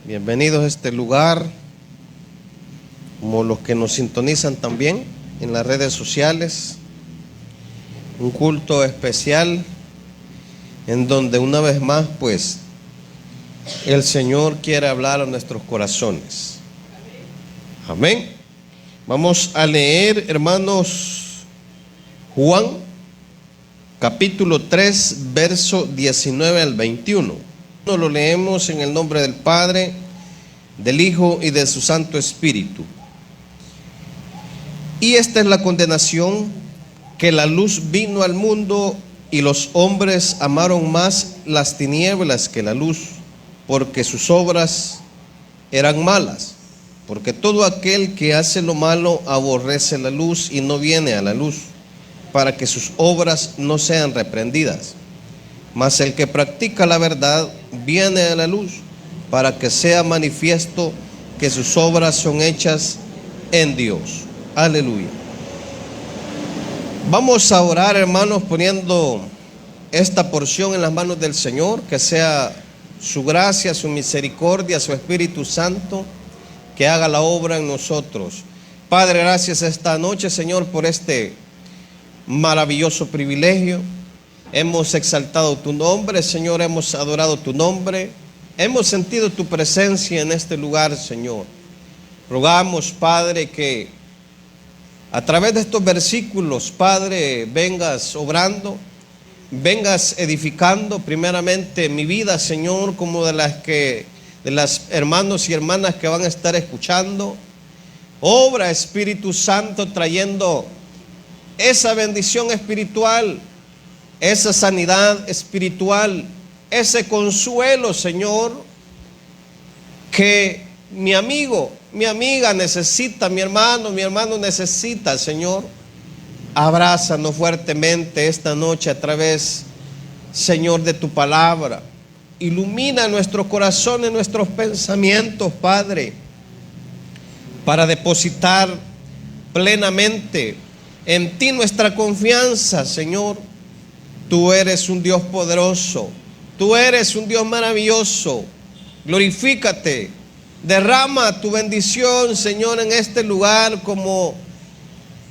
Bienvenidos a este lugar, como los que nos sintonizan también en las redes sociales. Un culto especial en donde una vez más pues el Señor quiere hablar a nuestros corazones. Amén. Vamos a leer, hermanos, Juan capítulo 3, verso 19 al 21. Lo leemos en el nombre del Padre, del Hijo y de su Santo Espíritu. Y esta es la condenación, que la luz vino al mundo y los hombres amaron más las tinieblas que la luz, porque sus obras eran malas. Porque todo aquel que hace lo malo aborrece la luz y no viene a la luz, para que sus obras no sean reprendidas. Mas el que practica la verdad viene a la luz, para que sea manifiesto que sus obras son hechas en Dios. Aleluya. Vamos a orar, hermanos, poniendo esta porción en las manos del Señor, que sea su gracia, su misericordia, su Espíritu Santo, que haga la obra en nosotros. Padre, gracias esta noche, Señor, por este maravilloso privilegio. Hemos exaltado tu nombre, Señor, hemos adorado tu nombre, hemos sentido tu presencia en este lugar, Señor. Rogamos, Padre, que a través de estos versículos, Padre, vengas obrando, vengas edificando primeramente mi vida, Señor, como de las hermanos y hermanas que van a estar escuchando. Obra, Espíritu Santo, trayendo esa bendición espiritual, esa sanidad espiritual, ese consuelo, Señor, que mi amigo, mi amiga necesita, mi hermano necesita, Señor. Abrázanos fuertemente esta noche a través, Señor, de tu palabra. Ilumina nuestro corazón y nuestros pensamientos, Padre, para depositar plenamente en ti nuestra confianza, Señor. Tú eres un Dios poderoso, tú eres un Dios maravilloso. Glorifícate, derrama tu bendición, Señor, en este lugar, como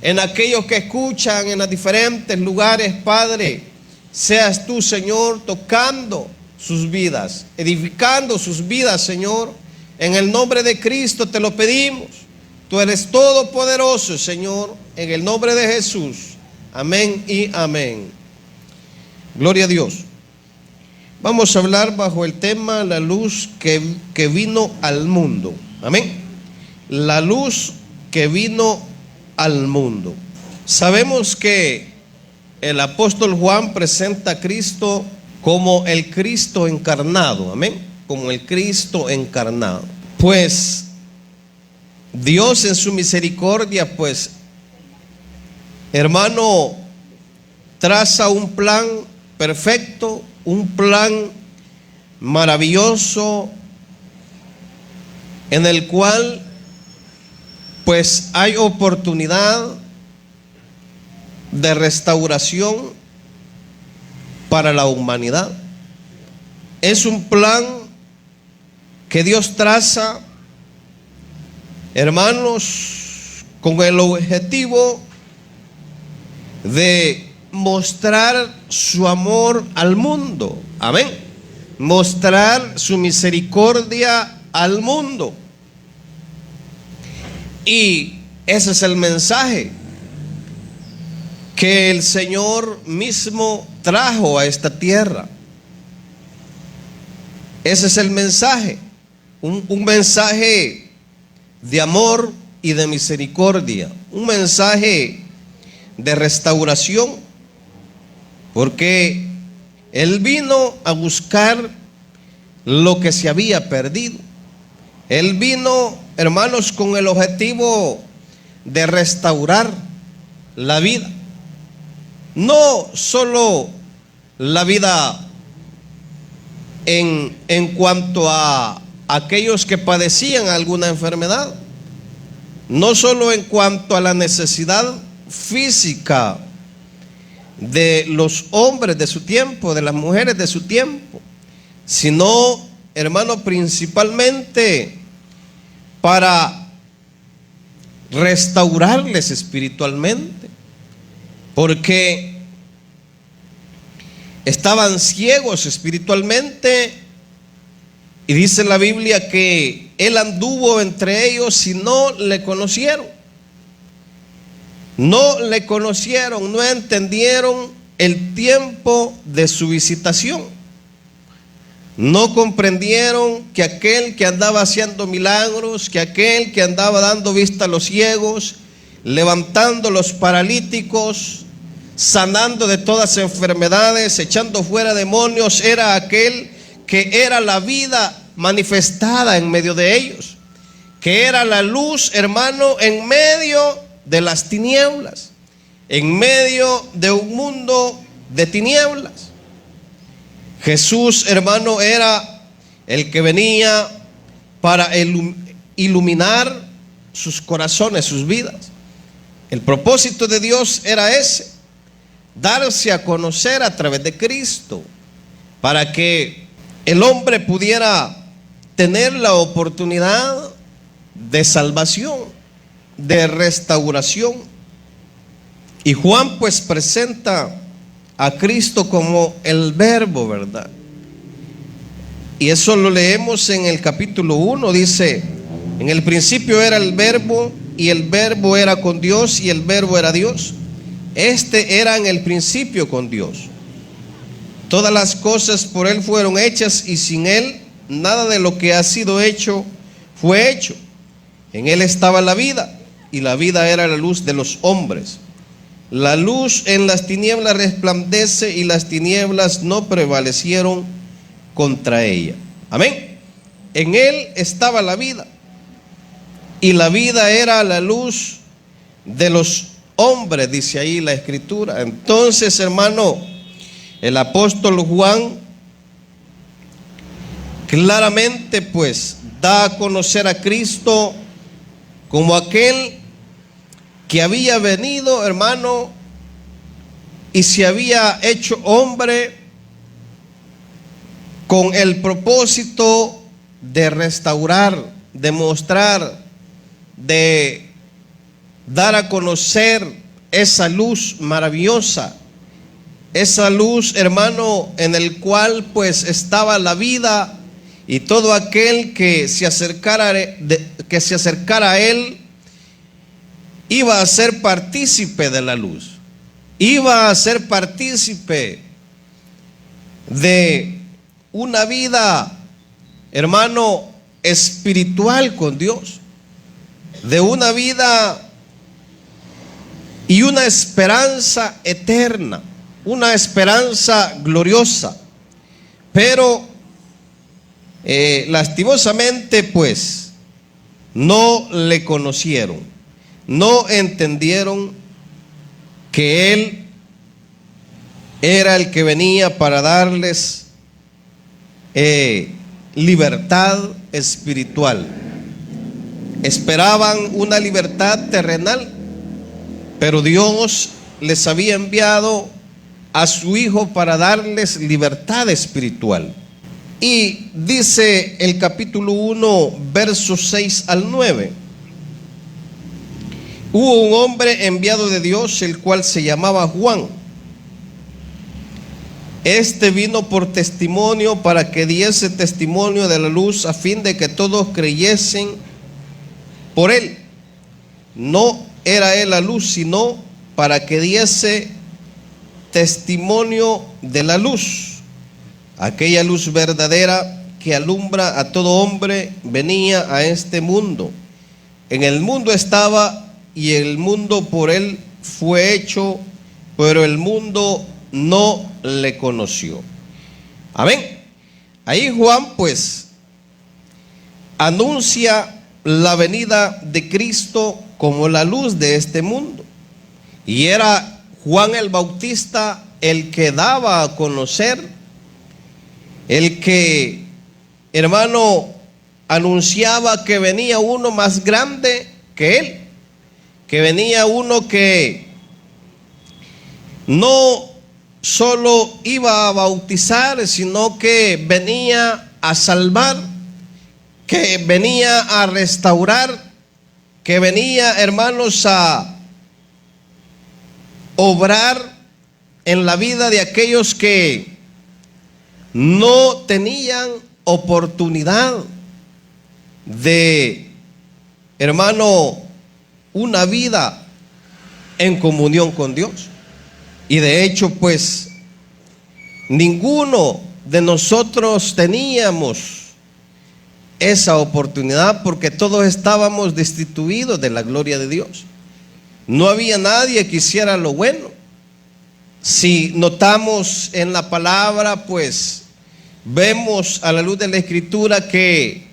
en aquellos que escuchan en los diferentes lugares, Padre. Seas tú, Señor, tocando sus vidas, edificando sus vidas, Señor. En el nombre de Cristo te lo pedimos. Tú eres todopoderoso, Señor, en el nombre de Jesús. Amén y amén. Gloria a Dios. Vamos a hablar bajo el tema la luz que vino al mundo. Amén. La luz que vino al mundo. Sabemos que el apóstol Juan presenta a Cristo como el Cristo encarnado. Amén. Como el Cristo encarnado. Pues Dios en su misericordia, pues, hermano, traza un plan perfecto, un plan maravilloso, en el cual pues hay oportunidad de restauración para la humanidad. Es un plan que Dios traza, hermanos, con el objetivo de mostrar su amor al mundo. Amén. Mostrar su misericordia al mundo. Y ese es el mensaje que el Señor mismo trajo a esta tierra. Ese es el mensaje. Un mensaje de amor y de misericordia. Un mensaje de restauración. Porque Él vino a buscar lo que se había perdido. Él vino, hermanos, con el objetivo de restaurar la vida. No solo la vida en cuanto a aquellos que padecían alguna enfermedad. No solo en cuanto a la necesidad física de los hombres de su tiempo, de las mujeres de su tiempo, sino hermano, principalmente para restaurarles espiritualmente, porque estaban ciegos espiritualmente, y dice la Biblia que Él anduvo entre ellos y no le conocieron. No le conocieron, no entendieron el tiempo de su visitación. No comprendieron que aquel que andaba haciendo milagros, que aquel que andaba dando vista a los ciegos, levantando los paralíticos, sanando de todas enfermedades, echando fuera demonios, era aquel que era la vida manifestada en medio de ellos, que era la luz, hermano, en medio de las tinieblas, en medio de un mundo de tinieblas. Jesús, hermano, era el que venía para iluminar sus corazones, sus vidas. El propósito de Dios era ese: darse a conocer a través de Cristo, para que el hombre pudiera tener la oportunidad de salvación, de restauración. Y Juan pues presenta a Cristo como el Verbo, ¿verdad? Y eso lo leemos en el capítulo 1, dice: en el principio era el Verbo, y el Verbo era con Dios, y el Verbo era Dios. Este era en el principio con Dios. Todas las cosas por Él fueron hechas, y sin Él nada de lo que ha sido hecho fue hecho. En Él estaba la vida, y la vida era la luz de los hombres. La luz en las tinieblas resplandece, y las tinieblas no prevalecieron contra ella. Amén. En Él estaba la vida, y la vida era la luz de los hombres, dice ahí la Escritura. Entonces, hermano, el apóstol Juan claramente pues da a conocer a Cristo como aquel que había venido, hermano, y se había hecho hombre con el propósito de restaurar, de mostrar, de dar a conocer esa luz maravillosa, esa luz, hermano, en el cual pues estaba la vida, y todo aquel que se acercara a Él iba a ser partícipe de la luz, iba a ser partícipe de una vida, hermano, espiritual con Dios, de una vida y una esperanza eterna, una esperanza gloriosa. Pero lastimosamente pues no le conocieron, no entendieron que Él era el que venía para darles libertad espiritual. Esperaban una libertad terrenal, pero Dios les había enviado a su Hijo para darles libertad espiritual. Y dice el capítulo 1, versos 6 al 9: hubo un hombre enviado de Dios, el cual se llamaba Juan. Este vino por testimonio, para que diese testimonio de la luz, a fin de que todos creyesen por él. No era él la luz, sino para que diese testimonio de la luz. Aquella luz verdadera que alumbra a todo hombre venía a este mundo. En el mundo estaba, y el mundo por él fue hecho, pero el mundo no le conoció. Amén. Ahí Juan pues anuncia la venida de Cristo como la luz de este mundo. Y era Juan el Bautista el que daba a conocer, el que, hermano, anunciaba que venía uno más grande que él, que venía uno que no solo iba a bautizar, sino que venía a salvar, que venía a restaurar, que venía, hermanos, a obrar en la vida de aquellos que no tenían oportunidad de, hermano, una vida en comunión con Dios. Y de hecho, pues, ninguno de nosotros teníamos esa oportunidad, porque todos estábamos destituidos de la gloria de Dios. No había nadie que hiciera lo bueno. Si notamos en la palabra, pues vemos a la luz de la Escritura que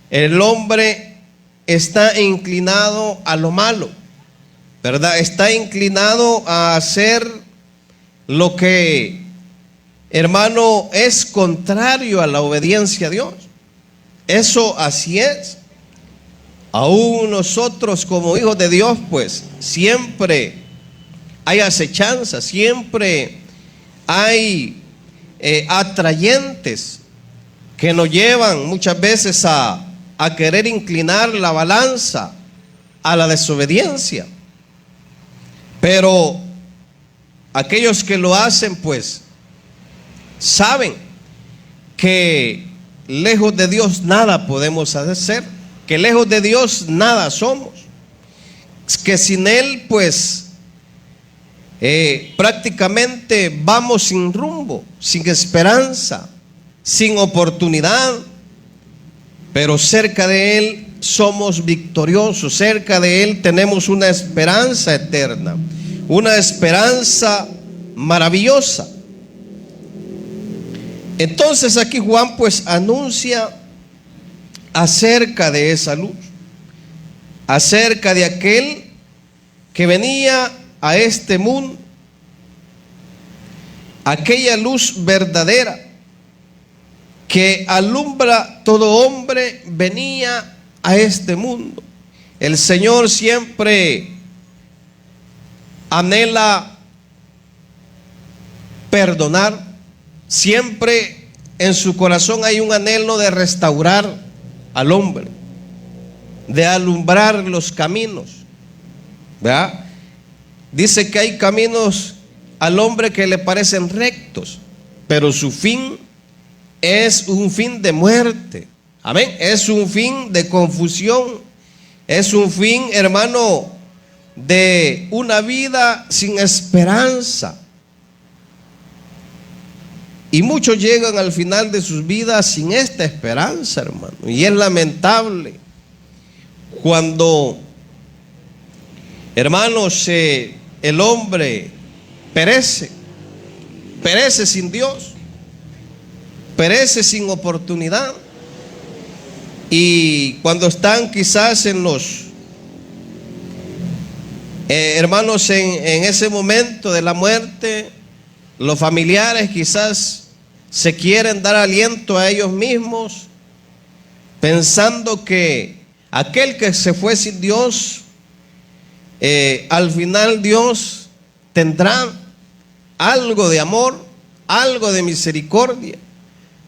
el hombre está inclinado a lo malo, ¿verdad? Está inclinado a hacer lo que, hermano, es contrario a la obediencia a Dios. Eso así es. Aún nosotros como hijos de Dios, pues siempre hay acechanza, siempre hay atrayentes que nos llevan muchas veces a querer inclinar la balanza a la desobediencia. Pero aquellos que lo hacen, pues saben que lejos de Dios nada podemos hacer, que lejos de Dios nada somos, que sin Él, pues prácticamente vamos sin rumbo, sin esperanza, sin oportunidad. Pero cerca de Él somos victoriosos, cerca de Él tenemos una esperanza eterna, una esperanza maravillosa. Entonces aquí Juan pues anuncia acerca de esa luz, acerca de aquel que venía a este mundo, aquella luz verdadera que alumbra todo hombre, venía a este mundo. El Señor siempre anhela perdonar, siempre en su corazón hay un anhelo de restaurar al hombre, de alumbrar los caminos, ¿verdad? Dice que hay caminos al hombre que le parecen rectos, pero su fin es un fin de muerte. Amén. Es un fin de confusión. Es un fin, hermano, de una vida sin esperanza. Y muchos llegan al final de sus vidas sin esta esperanza, hermano. Y es lamentable cuando, hermanos, el hombre perece sin Dios, perece sin oportunidad. Y cuando están quizás en los hermanos en ese momento de la muerte, los familiares quizás se quieren dar aliento a ellos mismos, pensando que aquel que se fue sin Dios, al final Dios tendrá algo de amor, algo de misericordia.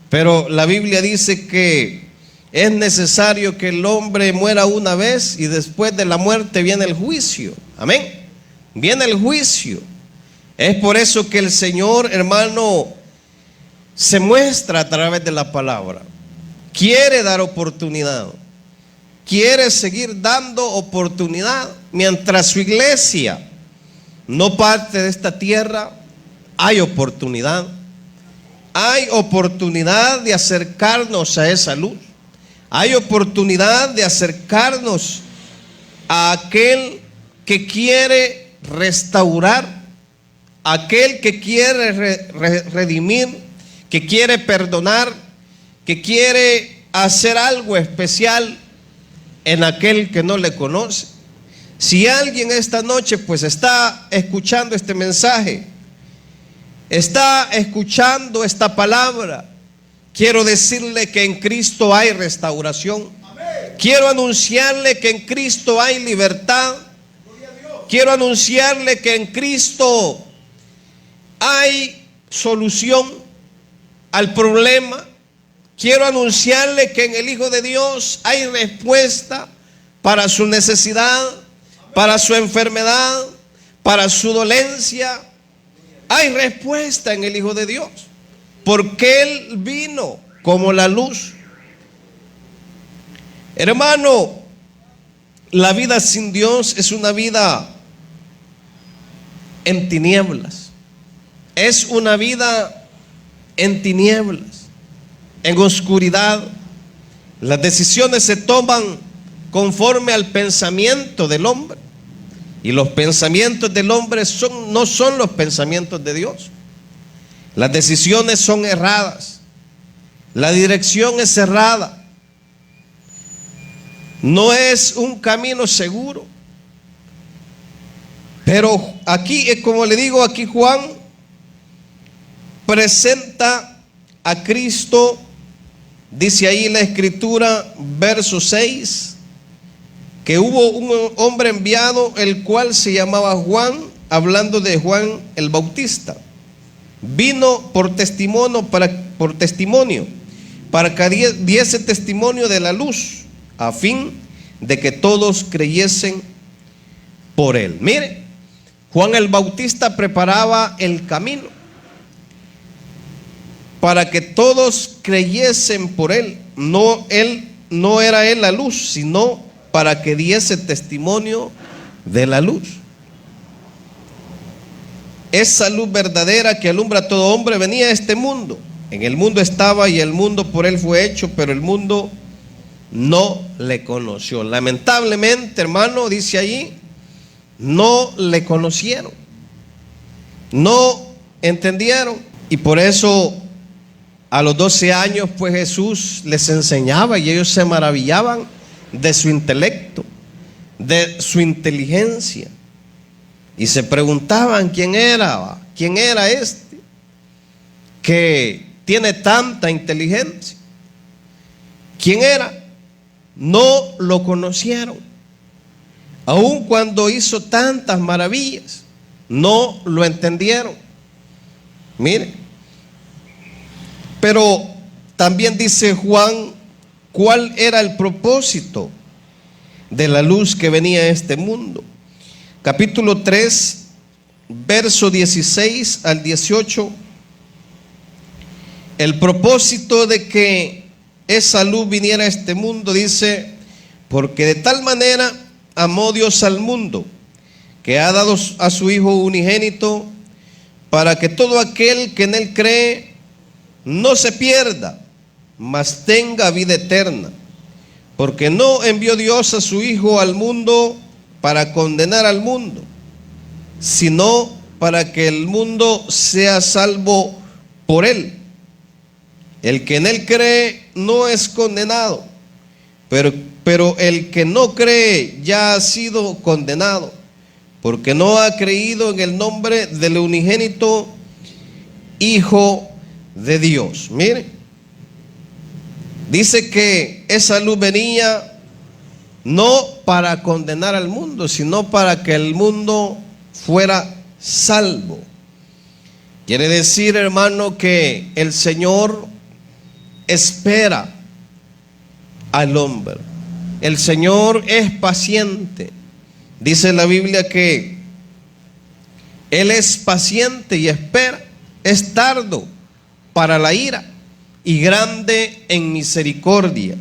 Pero la Biblia dice que es necesario que el hombre muera una vez y después de la muerte viene el juicio. Amén. Viene el juicio. Es por eso que el Señor, hermano, se muestra a través de la palabra. Quiere dar oportunidad. Quiere seguir dando oportunidad. Mientras su iglesia no parte de esta tierra, hay oportunidad. Hay oportunidad de acercarnos a esa luz. Hay oportunidad de acercarnos a aquel que quiere restaurar, aquel que quiere redimir, que quiere perdonar, que quiere hacer algo especial en aquel que no le conoce. Si alguien esta noche pues está escuchando este mensaje, está escuchando esta palabra, quiero decirle que en Cristo hay restauración. Quiero anunciarle que en Cristo hay libertad. Quiero anunciarle que en Cristo hay solución al problema. quiero anunciarle que en el Hijo de Dios hay respuesta para su necesidad, para su enfermedad, para su dolencia. Hay respuesta en el Hijo de Dios, porque Él vino como la luz. Hermano, la vida sin Dios es una vida en tinieblas. Es una vida en tinieblas, en oscuridad. Las decisiones se toman conforme al pensamiento del hombre. Y los pensamientos del hombre no son los pensamientos de Dios. Las decisiones son erradas. La dirección es errada. No es un camino seguro. Pero aquí, como le digo, aquí Juan presenta a Cristo. Dice ahí la escritura, verso 6, que hubo un hombre enviado, el cual se llamaba Juan, hablando de Juan el Bautista. Vino por testimonio para que diese testimonio de la luz, a fin de que todos creyesen por él. Mire, Juan el Bautista preparaba el camino para que todos creyesen por él. No era él la luz, sino para que diese testimonio de la luz. Esa luz verdadera que alumbra a todo hombre venía a este mundo. En el mundo estaba y el mundo por él fue hecho, pero el mundo no le conoció. Lamentablemente, hermano, dice allí, no le conocieron, no entendieron. Y por eso a los 12 años pues Jesús les enseñaba y ellos se maravillaban de su intelecto, de su inteligencia, y se preguntaban quién era este que tiene tanta inteligencia. ¿Quién era? No lo conocieron. Aun cuando hizo tantas maravillas, no lo entendieron. Mire, pero también dice Juan cuál era el propósito de la luz que venía a este mundo. Capítulo 3, verso 16 al 18. El propósito de que esa luz viniera a este mundo, dice, porque de tal manera amó Dios al mundo, que ha dado a su Hijo unigénito, para que todo aquel que en él cree no se pierda, mas tenga vida eterna. Porque no envió Dios a su Hijo al mundo para condenar al mundo, sino para que el mundo sea salvo por él. El que en él cree no es condenado, pero el que no cree ya ha sido condenado, porque no ha creído en el nombre del unigénito Hijo de Dios. Mire, dice que esa luz venía no para condenar al mundo, sino para que el mundo fuera salvo. Quiere decir, hermano, que el Señor espera al hombre. El Señor es paciente. Dice la Biblia que Él es paciente y espera. Es tardo para la ira y grande en misericordia.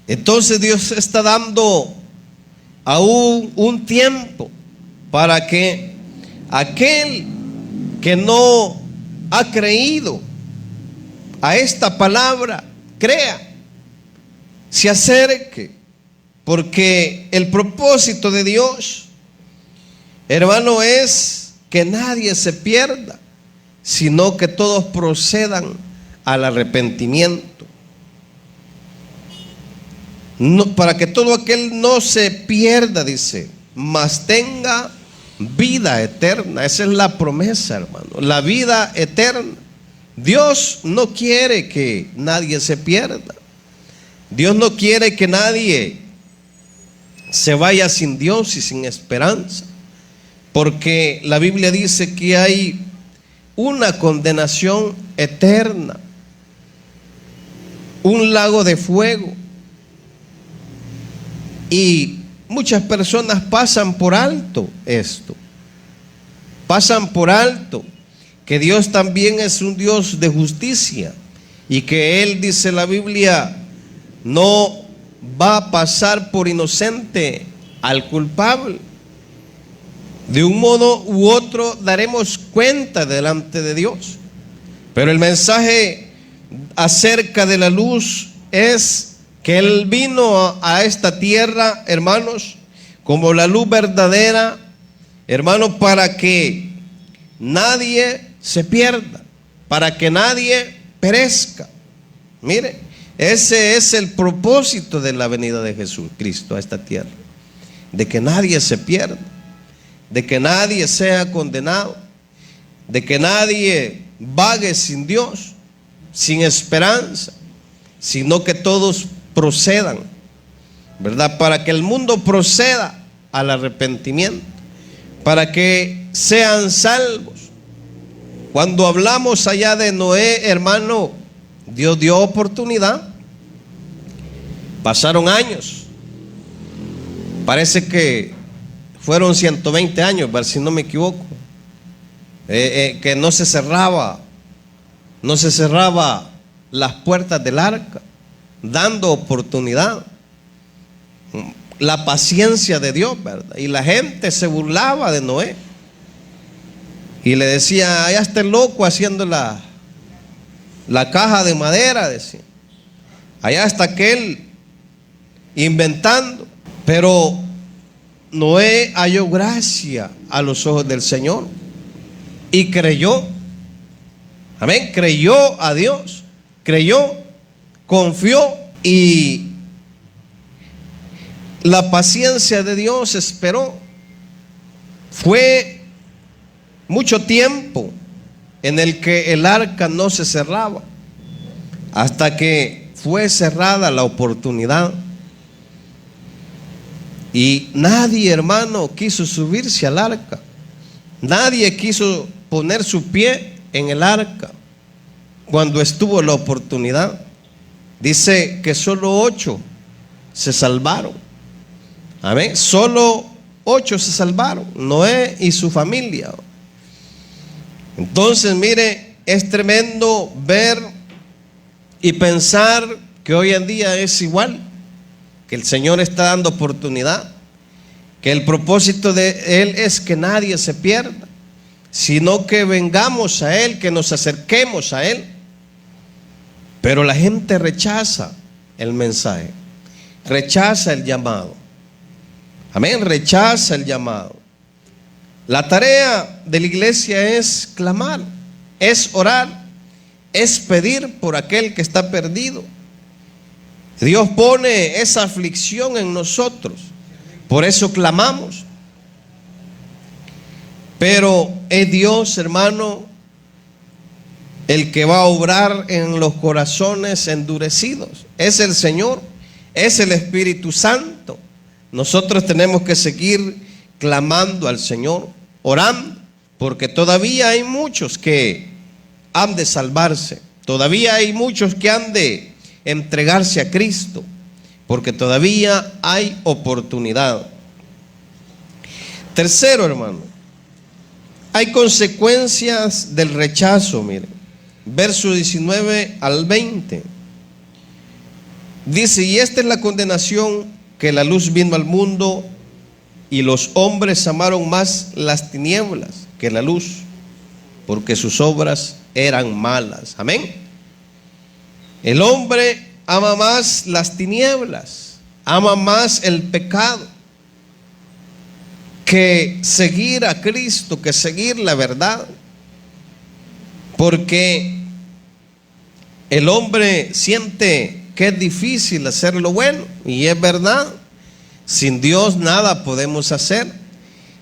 Entonces Dios está dando aún un tiempo para que aquel que no ha creído a esta palabra crea, se acerque, porque el propósito de Dios, hermano, es que nadie se pierda, sino que todos procedan al arrepentimiento. No, para que todo aquel no se pierda, dice, mas tenga vida eterna. Esa es la promesa, hermano, la vida eterna. Dios no quiere que nadie se pierda. Dios no quiere que nadie se vaya sin Dios y sin esperanza, porque la Biblia dice que hay una condenación eterna. un lago de fuego. Y muchas personas pasan por alto esto. Pasan por alto que Dios también es un Dios de justicia y que Él, dice la Biblia, no va a pasar por inocente al culpable. De un modo u otro daremos cuenta delante de Dios. Pero el mensaje acerca de la luz es que Él vino a esta tierra, hermanos, como la luz verdadera, hermanos, para que nadie se pierda, para que nadie perezca. Mire, ese es el propósito de la venida de Jesucristo a esta tierra, de que nadie se pierda, de que nadie sea condenado, de que nadie vague sin Dios, sin esperanza, sino que todos procedan, ¿verdad? Para que el mundo proceda al arrepentimiento, para que sean salvos. Cuando hablamos allá de Noé, hermano, Dios dio oportunidad. Pasaron años. Parece que fueron 120 años, si no me equivoco. Que no se cerraba las puertas del arca, dando oportunidad. La paciencia de Dios, ¿verdad? Y la gente se burlaba de Noé y le decía: allá está el loco haciendo la caja de madera, decía. Allá está aquel inventando. Pero Noé halló gracia a los ojos del Señor y creyó. Amén. Creyó a Dios, creyó, confió, y la paciencia de Dios esperó. Fue mucho tiempo en el que el arca no se cerraba, hasta que fue cerrada la oportunidad. Y nadie, hermano, quiso subirse al arca. Nadie quiso poner su pie en el arca cuando estuvo la oportunidad. Dice que solo 8 se salvaron. Amén. Solo 8 se salvaron, Noé y su familia. Entonces, mire, es tremendo ver y pensar que hoy en día es igual, que el Señor está dando oportunidad, que el propósito de Él es que nadie se pierda, sino que vengamos a Él, que nos acerquemos a Él. Pero la gente rechaza el mensaje, rechaza el llamado. Amén, rechaza el llamado. La tarea de la iglesia es clamar, es orar, es pedir por aquel que está perdido. Dios pone esa aflicción en nosotros, por eso clamamos. Pero es Dios, hermano, el que va a obrar en los corazones endurecidos. Es el Señor, es el Espíritu Santo. Nosotros tenemos que seguir clamando al Señor, orando, porque todavía hay muchos que han de salvarse, todavía hay muchos que han de entregarse a Cristo, porque todavía hay oportunidad. Tercero, hermano, hay consecuencias del rechazo. Miren, verso 19 al 20. Dice: y esta es la condenación, que la luz vino al mundo, y los hombres amaron más las tinieblas que la luz, porque sus obras eran malas. Amén. El hombre ama más las tinieblas, ama más el pecado, que seguir a Cristo, que seguir la verdad. Porque el hombre siente que es difícil hacer lo bueno, y es verdad. Sin Dios nada podemos hacer.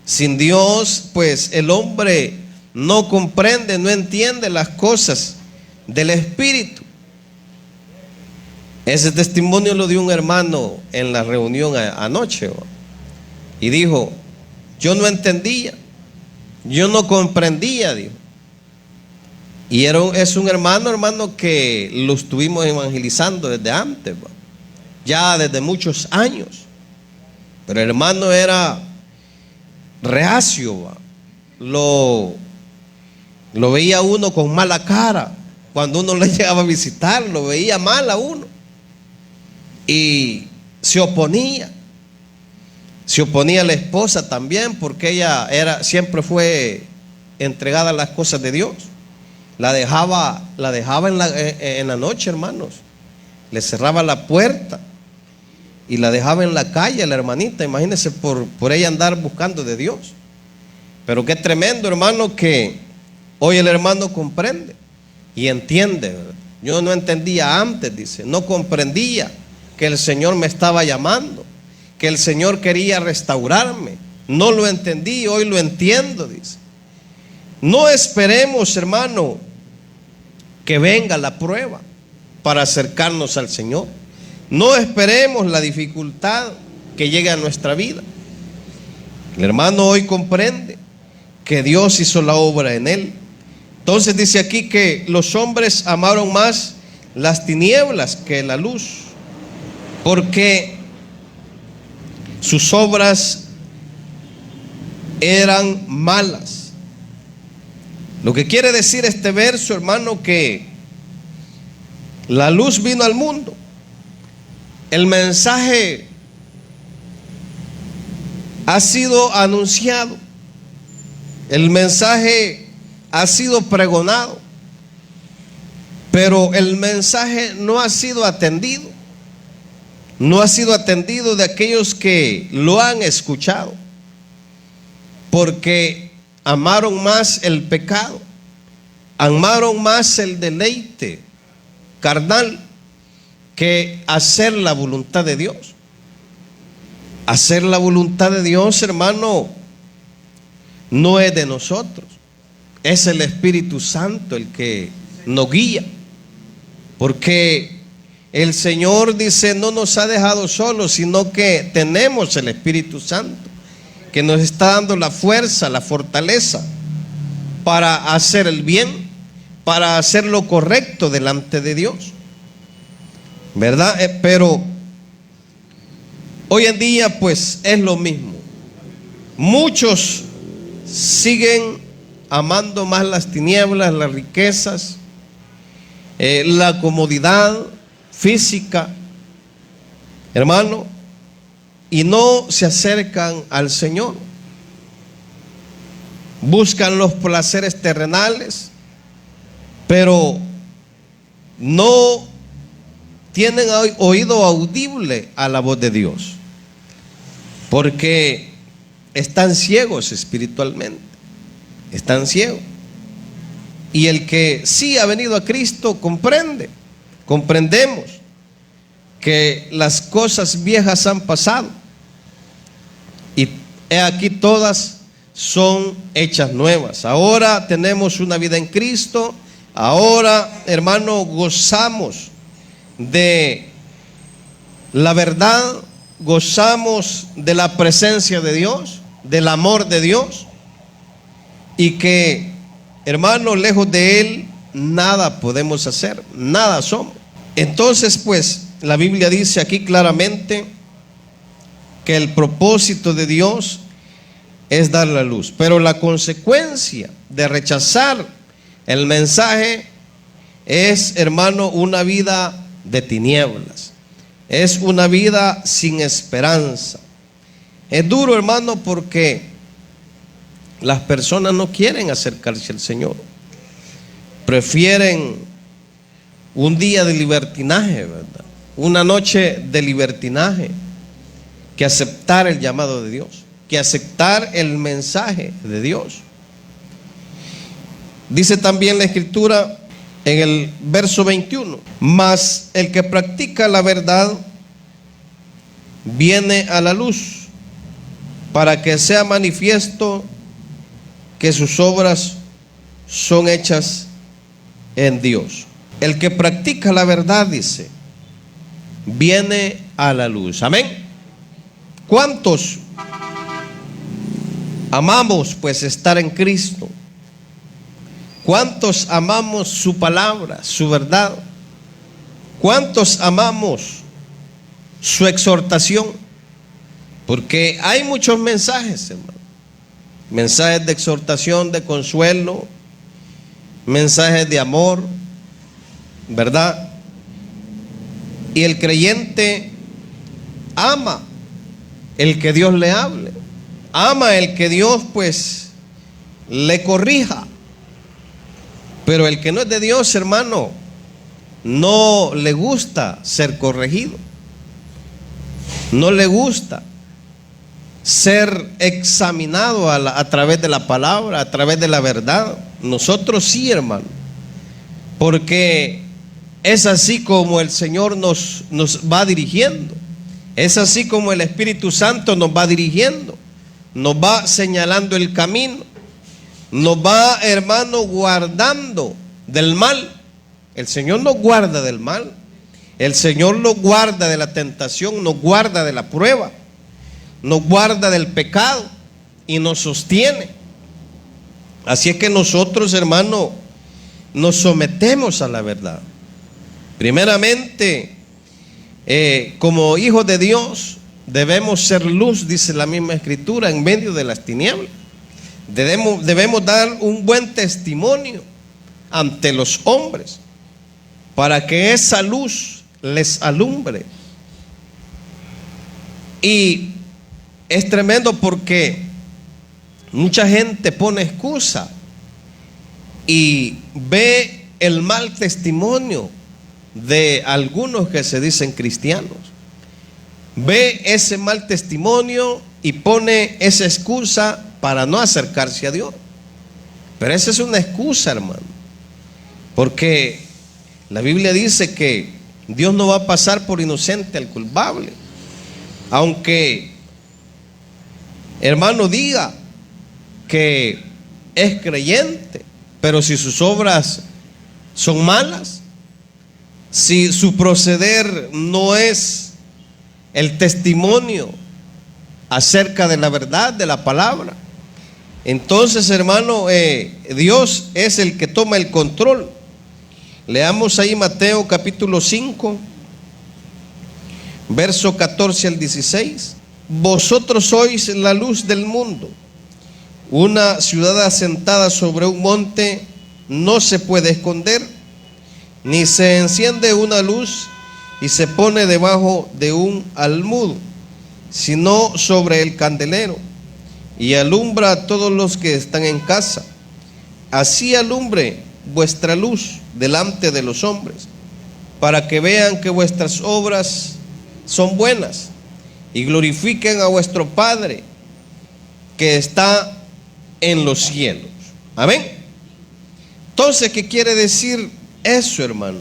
Sin Dios, pues el hombre no comprende, no entiende las cosas del Espíritu. Ese testimonio lo dio un hermano en la reunión anoche, y dijo: yo no entendía, yo no comprendía, dijo. Y es un hermano que lo estuvimos evangelizando desde antes, ¿va? Ya desde muchos años. Pero el hermano era reacio, ¿va? Lo veía uno con mala cara. Cuando uno le llegaba a visitar, lo veía mal a uno. Y se oponía. Se oponía a la esposa también, porque ella siempre fue entregada a las cosas de Dios. La dejaba en la noche, hermanos. Le cerraba la puerta y la dejaba en la calle, la hermanita. Imagínense por ella andar buscando de Dios. Pero qué tremendo, hermano, que hoy el hermano comprende y entiende, ¿verdad? Yo no entendía antes, dice, no comprendía que el Señor me estaba llamando, que el Señor quería restaurarme. No lo entendí, hoy lo entiendo, dice. No esperemos, hermano, que venga la prueba para acercarnos al Señor. No esperemos la dificultad que llegue a nuestra vida. El hermano hoy comprende que Dios hizo la obra en él. Entonces dice aquí que los hombres amaron más las tinieblas que la luz, porque sus obras eran malas. Lo que quiere decir este verso, hermano, que la luz vino al mundo. El mensaje ha sido anunciado. El mensaje ha sido pregonado. Pero el mensaje no ha sido atendido. No ha sido atendido de aquellos que lo han escuchado. Porque amaron más el pecado, amaron más el deleite carnal que hacer la voluntad de Dios. Hacer la voluntad de Dios, hermano, no es de nosotros, es el Espíritu Santo el que nos guía, porque el Señor dice, no nos ha dejado solos, sino que tenemos el Espíritu Santo que nos está dando la fuerza, la fortaleza para hacer el bien, para hacer lo correcto delante de Dios, ¿verdad? Pero hoy en día pues es lo mismo. Muchos siguen amando más las tinieblas, las riquezas, la comodidad física, hermano, y no se acercan al Señor. Buscan los placeres terrenales, pero no tienen oído audible a la voz de Dios, porque están ciegos espiritualmente, están ciegos. Y el que sí ha venido a Cristo comprendemos que las cosas viejas han pasado y he aquí todas son hechas nuevas. Ahora tenemos una vida en Cristo. Ahora, hermano, gozamos de la verdad, gozamos de la presencia de Dios, del amor de Dios, y que, hermano, lejos de Él nada podemos hacer, nada somos. Entonces, pues, la Biblia dice aquí claramente que el propósito de Dios es dar la luz, pero la consecuencia de rechazar el mensaje es, hermano, una vida de tinieblas, es una vida sin esperanza. Es duro, hermano, porque las personas no quieren acercarse al Señor, prefieren un día de libertinaje, ¿verdad? Una noche de libertinaje, que aceptar el llamado de Dios, que aceptar el mensaje de Dios. Dice también la Escritura en el verso 21, mas el que practica la verdad viene a la luz, para que sea manifiesto que sus obras son hechas en Dios. El que practica la verdad, dice, viene a la luz. Amén. ¿Cuántos amamos pues estar en Cristo? ¿Cuántos amamos su palabra, su verdad? ¿Cuántos amamos su exhortación? Porque hay muchos mensajes, hermano. Mensajes de exhortación, de consuelo, mensajes de amor, ¿verdad? Y el creyente ama el que Dios le hable, ama el que Dios pues le corrija. Pero el que no es de Dios, hermano, no le gusta ser corregido, no le gusta ser examinado a través de la palabra, a través de la verdad. Nosotros sí, hermano, porque es así como el Señor nos va dirigiendo, es así como el Espíritu Santo nos va dirigiendo, nos va señalando el camino, nos va, hermano, guardando del mal. El Señor nos guarda del mal, el Señor nos guarda de la tentación, nos guarda de la prueba, nos guarda del pecado y nos sostiene. Así es que nosotros, hermano, nos sometemos a la verdad. Primeramente, como hijos de Dios, debemos ser luz, dice la misma Escritura, en medio de las tinieblas. Debemos dar un buen testimonio ante los hombres, para que esa luz les alumbre. Y es tremendo porque mucha gente pone excusa y ve el mal testimonio de algunos que se dicen cristianos. Ve ese mal testimonio y pone esa excusa para no acercarse a Dios. Pero esa es una excusa, hermano, porque la Biblia dice que Dios no va a pasar por inocente al culpable. Aunque, hermano, diga que es creyente, pero si sus obras son malas, si su proceder no es el testimonio acerca de la verdad, de la palabra, entonces, hermano, Dios es el que toma el control. Leamos ahí Mateo capítulo 5, verso 14 al 16. Vosotros sois la luz del mundo. Una ciudad asentada sobre un monte no se puede esconder, ni se enciende una luz y se pone debajo de un almud, sino sobre el candelero, y alumbra a todos los que están en casa. Así alumbre vuestra luz delante de los hombres, para que vean que vuestras obras son buenas y glorifiquen a vuestro Padre que está en los cielos. Amén. Entonces, ¿qué quiere decir eso, hermano?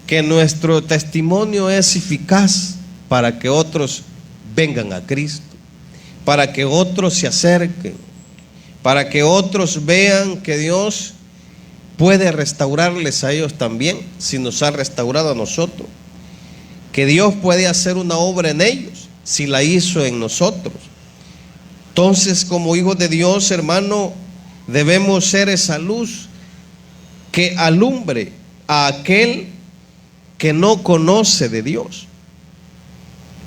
Que nuestro testimonio es eficaz para que otros vengan a Cristo, para que otros se acerquen, para que otros vean que Dios puede restaurarles a ellos también, si nos ha restaurado a nosotros, que Dios puede hacer una obra en ellos, si la hizo en nosotros. Entonces, como hijos de Dios, hermano, debemos ser esa luz que alumbre a aquel que no conoce de Dios.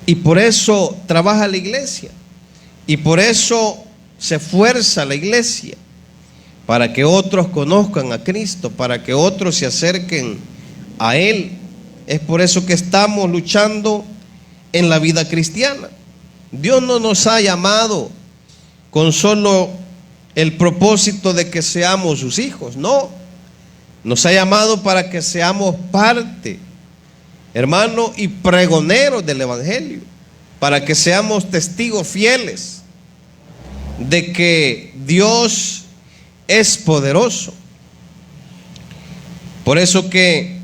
Y por eso trabaja la iglesia, y por eso se esfuerza la iglesia, para que otros conozcan a Cristo, para que otros se acerquen a Él. Es por eso que estamos luchando en la vida cristiana. Dios no nos ha llamado con solo el propósito de que seamos sus hijos, no. Nos ha llamado para que seamos parte, hermano, y pregoneros del Evangelio, para que seamos testigos fieles de que Dios es poderoso. Por eso que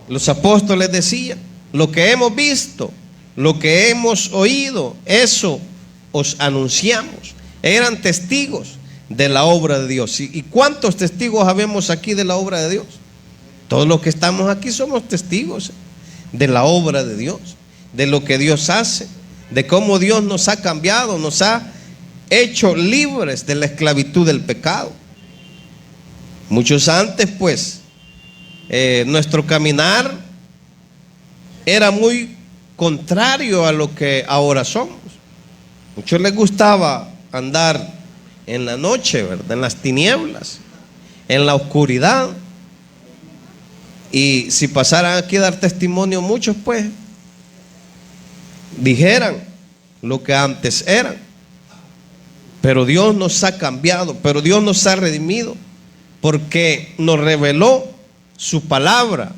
los apóstoles decían: lo que hemos visto, lo que hemos oído, eso os anunciamos. Eran testigos de la obra de Dios. ¿Y cuántos testigos habemos aquí de la obra de Dios? Todos los que estamos aquí somos testigos de la obra de Dios, de lo que Dios hace, de cómo Dios nos ha cambiado, nos ha hecho libres de la esclavitud del pecado. Muchos antes, pues, nuestro caminar era muy contrario a lo que ahora somos. Muchos les gustaba andar en la noche, ¿verdad? En las tinieblas, en la oscuridad. Y si pasaran aquí a dar testimonio muchos, pues, dijeran lo que antes eran. Pero Dios nos ha cambiado, pero Dios nos ha redimido, porque nos reveló su palabra,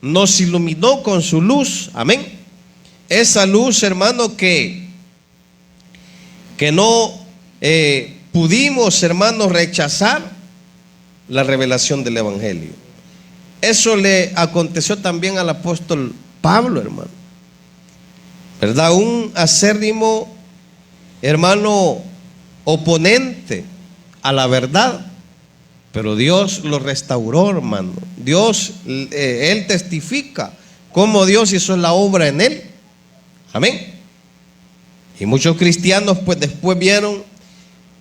nos iluminó con su luz. Amén. Esa luz, hermano, que no pudimos, hermano, rechazar la revelación del Evangelio. Eso le aconteció también al apóstol Pablo, hermano, ¿verdad? Un acérrimo, hermano, oponente a la verdad, pero Dios lo restauró, hermano. Dios, él testifica cómo Dios hizo la obra en él. Amén. Y muchos cristianos, pues, después vieron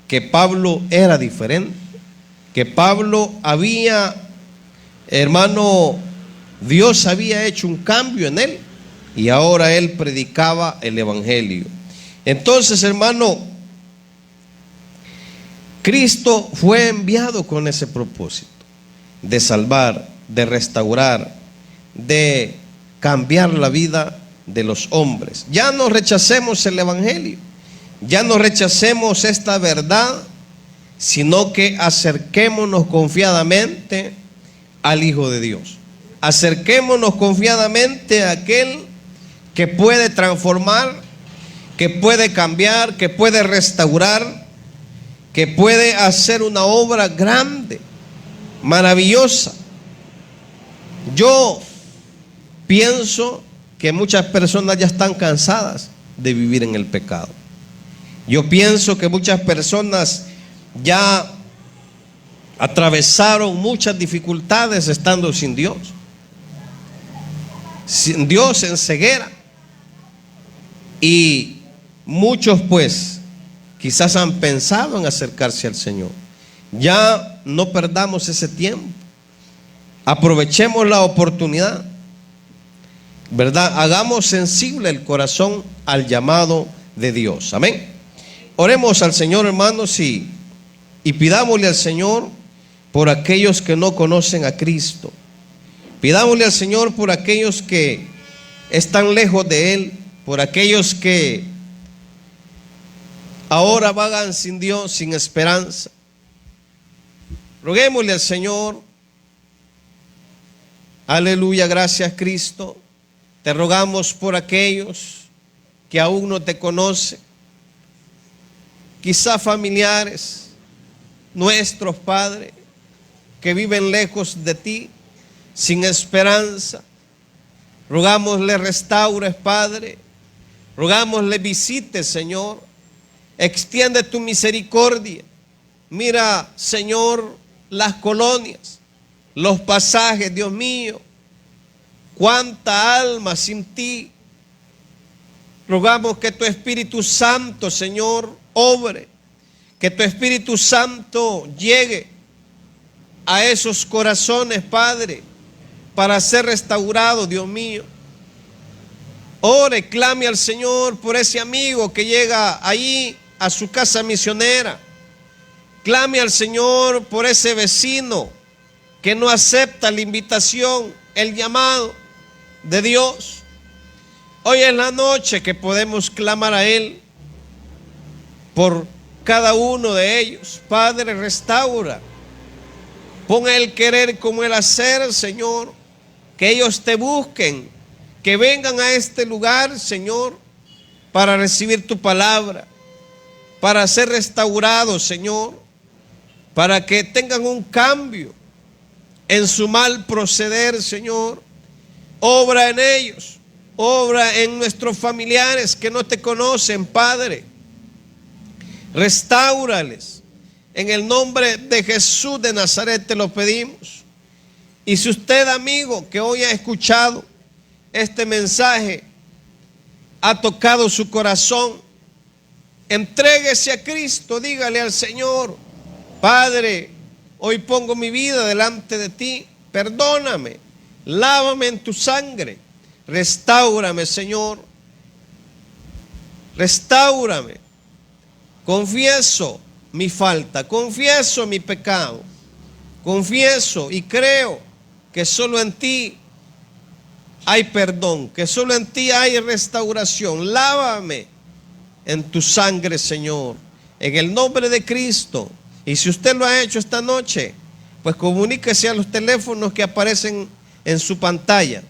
que Pablo era diferente, que Pablo había, hermano, Dios había hecho un cambio en él, y ahora él predicaba el Evangelio. Entonces, hermano, Cristo fue enviado con ese propósito de salvar, de restaurar, de cambiar la vida de los hombres. Ya no rechacemos el Evangelio, ya no rechacemos esta verdad, sino que acerquémonos confiadamente al Hijo de Dios. Acerquémonos confiadamente a aquel que puede transformar, que puede cambiar, que puede restaurar, que puede hacer una obra grande, maravillosa. Yo pienso que muchas personas ya están cansadas de vivir en el pecado. Yo pienso que muchas personas ya atravesaron muchas dificultades estando sin Dios. Sin Dios, en ceguera. Y muchos, pues, quizás han pensado en acercarse al Señor. Ya no perdamos ese tiempo. Aprovechemos la oportunidad, ¿verdad? Hagamos sensible el corazón al llamado de Dios. Amén. Oremos al Señor, hermanos, y pidámosle al Señor por aquellos que no conocen a Cristo. Pidámosle al Señor por aquellos que están lejos de Él, por aquellos que ahora vagan sin Dios, sin esperanza. Roguémosle al Señor. Aleluya, gracias Cristo. Te rogamos por aquellos que aún no te conocen, quizá familiares nuestros, Padre, que viven lejos de ti, sin esperanza. Rogamos le restaures, Padre. Rogamos le visites, Señor. Extiende tu misericordia. Mira, Señor, las colonias, los pasajes, Dios mío. Cuánta alma sin ti. Rogamos que tu Espíritu Santo, Señor, obre. Que tu Espíritu Santo llegue a esos corazones, Padre, para ser restaurado, Dios mío. Ore, clame al Señor por ese amigo que llega ahí a su casa misionera. Clame al Señor por ese vecino que no acepta la invitación, el llamado de Dios. Hoy es la noche que podemos clamar a Él por cada uno de ellos. Padre, restaura. Pon el querer como el hacer, Señor. Que ellos te busquen, que vengan a este lugar, Señor, para recibir tu palabra, para ser restaurados, Señor, para que tengan un cambio en su mal proceder, Señor. Obra en ellos, obra en nuestros familiares que no te conocen, Padre. Restáurales. En el nombre de Jesús de Nazaret te lo pedimos. Y si usted, amigo, que hoy ha escuchado este mensaje, ha tocado su corazón, entréguese a Cristo, dígale al Señor: Padre, hoy pongo mi vida delante de ti. Perdóname, lávame en tu sangre, restáurame, Señor, restáurame. Confieso mi falta, confieso mi pecado, confieso y creo que solo en ti hay perdón, que solo en ti hay restauración. Lávame en tu sangre, Señor, en el nombre de Cristo. Y si usted lo ha hecho esta noche, pues comuníquese a los teléfonos que aparecen en su pantalla.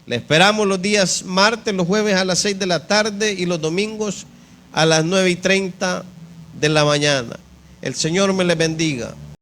Le esperamos los días martes, los jueves a las 6 de la tarde y los domingos a las 9:30 de la mañana. El Señor me le bendiga.